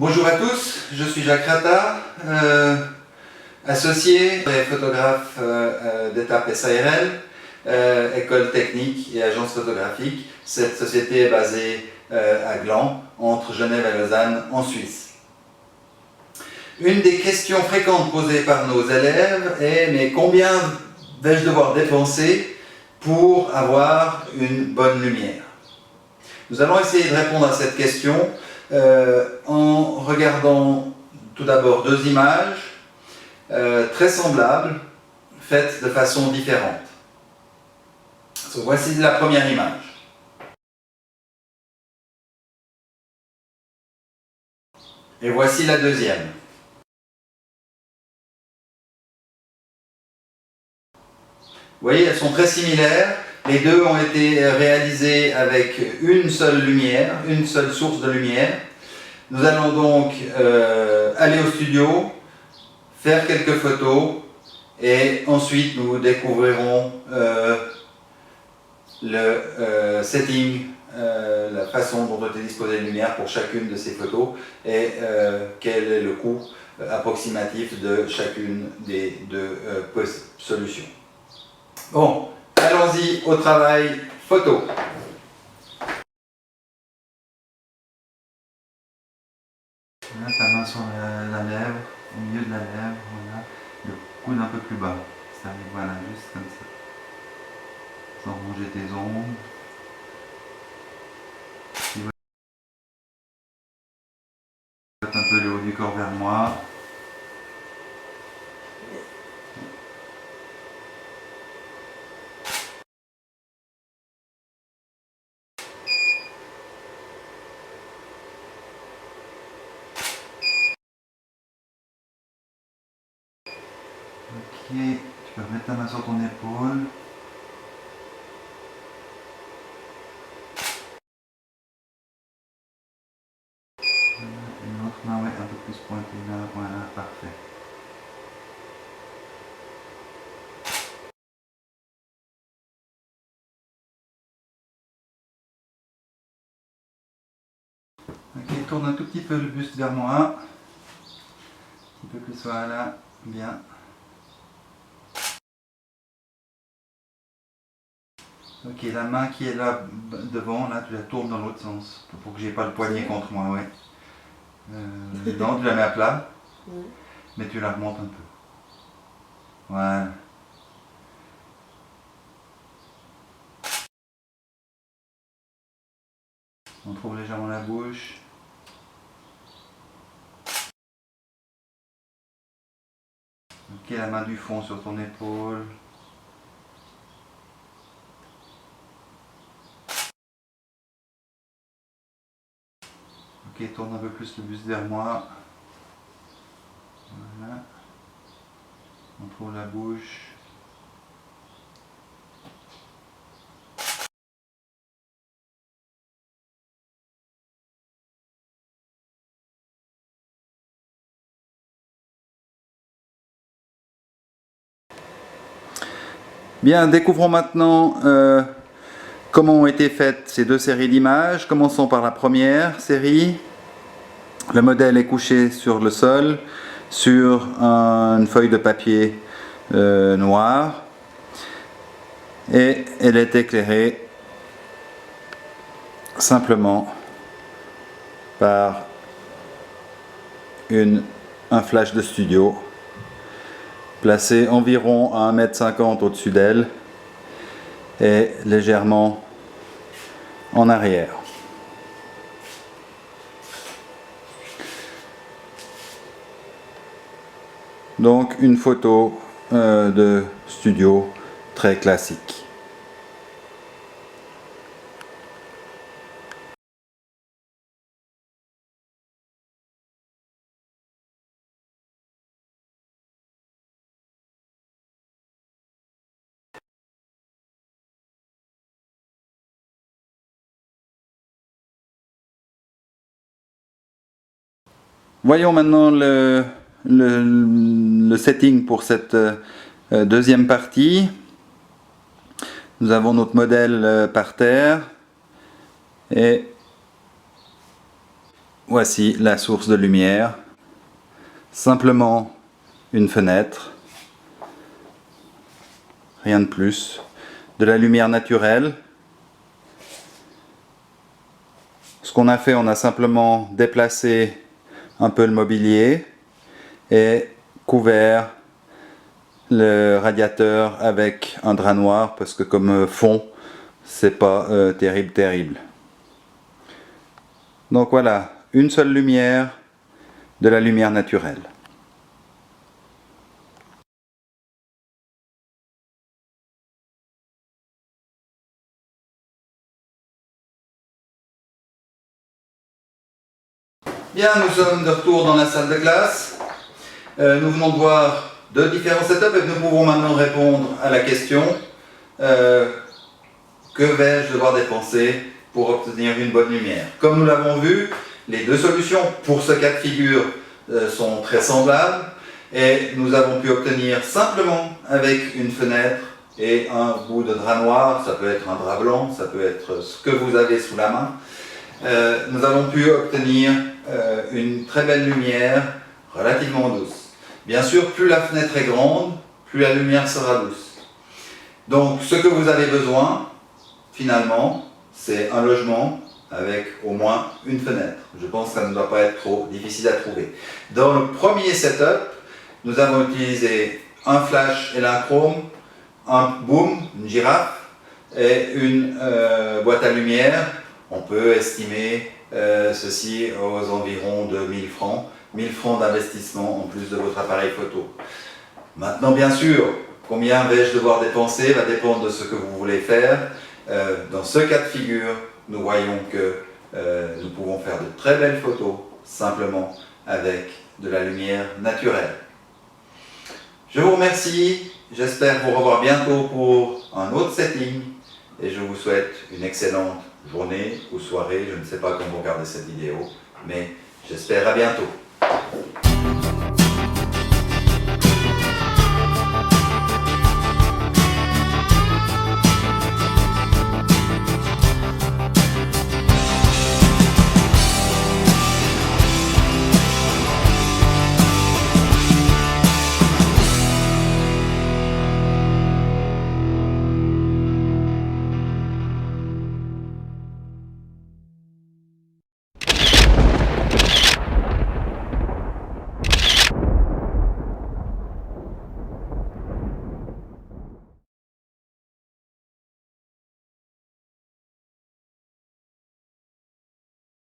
Bonjour à tous, je suis Jacques Rata, associé et photographe d'étape SARL, école technique et agence photographique. Cette société est basée à Gland, entre Genève et Lausanne, en Suisse. Une des questions fréquentes posées par nos élèves est « mais combien vais-je devoir dépenser pour avoir une bonne lumière ?» Nous allons essayer de répondre à cette question en regardant tout d'abord deux images très semblables, faites de façon différente. Voici la première image. Et voici la deuxième. Vous voyez, elles sont très similaires. Les deux ont été réalisées avec une seule lumière, une seule source de lumière. Nous allons donc aller au studio, faire quelques photos et ensuite nous découvrirons le setting, la façon dont ont été disposées les lumières pour chacune de ces photos et quel est le coût approximatif de chacune des deux solutions. Bon, allons-y au travail photo. Là, ta main sur la lèvre, au milieu de la lèvre, voilà, le coude un peu plus bas. Ça arrive, voilà, juste comme ça. Sans ronger tes ongles. Tu vas un peu le haut du corps vers moi. Ok, tu peux remettre ta main sur ton épaule. Une autre main, ouais, un peu plus pointée là, voilà, parfait. Ok, tourne un tout petit peu le buste vers moi. Un petit peu plus, voilà, bien. Ok, la main qui est là devant, là, tu la tournes dans l'autre sens, pour que j'ai pas le poignet contre moi, ouais. Non, tu la mets à plat, mais tu la remontes un peu. Voilà. On trouve légèrement la bouche. Ok, la main du fond sur ton épaule. Ok, tourne un peu plus le buste vers moi. Voilà. On trouve la bouche. Bien, découvrons maintenant comment ont été faites ces deux séries d'images. Commençons par la première série. Le modèle est couché sur le sol, sur une feuille de papier noire, et elle est éclairée simplement par un flash de studio placé environ à 1,50 m au-dessus d'elle et légèrement en arrière. Donc une photo de studio très classique. Voyons maintenant le setting pour cette deuxième partie. Nous avons notre modèle par terre et voici la source de lumière. Simplement une fenêtre. Rien de plus. De la lumière naturelle. Ce qu'on a fait, on a simplement déplacé un peu le mobilier et couvert le radiateur avec un drap noir parce que comme fond, c'est pas terrible. Donc voilà, une seule lumière, de la lumière naturelle. Bien, nous sommes de retour dans la salle de classe. Nous venons de voir deux différents setups et nous pouvons maintenant répondre à la question que vais-je devoir dépenser pour obtenir une bonne lumière? Comme nous l'avons vu, les deux solutions pour ce cas de figure sont très semblables et nous avons pu obtenir simplement avec une fenêtre et un bout de drap noir, ça peut être un drap blanc, ça peut être ce que vous avez sous la main. Nous avons pu obtenir une très belle lumière relativement douce. Bien sûr, plus la fenêtre est grande, plus la lumière sera douce. Donc, ce que vous avez besoin, finalement, c'est un logement avec au moins une fenêtre. Je pense que ça ne doit pas être trop difficile à trouver. Dans le premier setup, nous avons utilisé un flash et chrome, un boom, une girafe et une boîte à lumière. On peut estimer ceci aux environs de 1000 francs. 1000 francs d'investissement en plus de votre appareil photo. Maintenant, bien sûr, combien vais-je devoir dépenser va dépendre de ce que vous voulez faire. Dans ce cas de figure, nous voyons que nous pouvons faire de très belles photos simplement avec de la lumière naturelle. Je vous remercie, j'espère vous revoir bientôt pour un autre setting et je vous souhaite une excellente journée ou soirée, je ne sais pas quand vous regardez cette vidéo, mais j'espère à bientôt.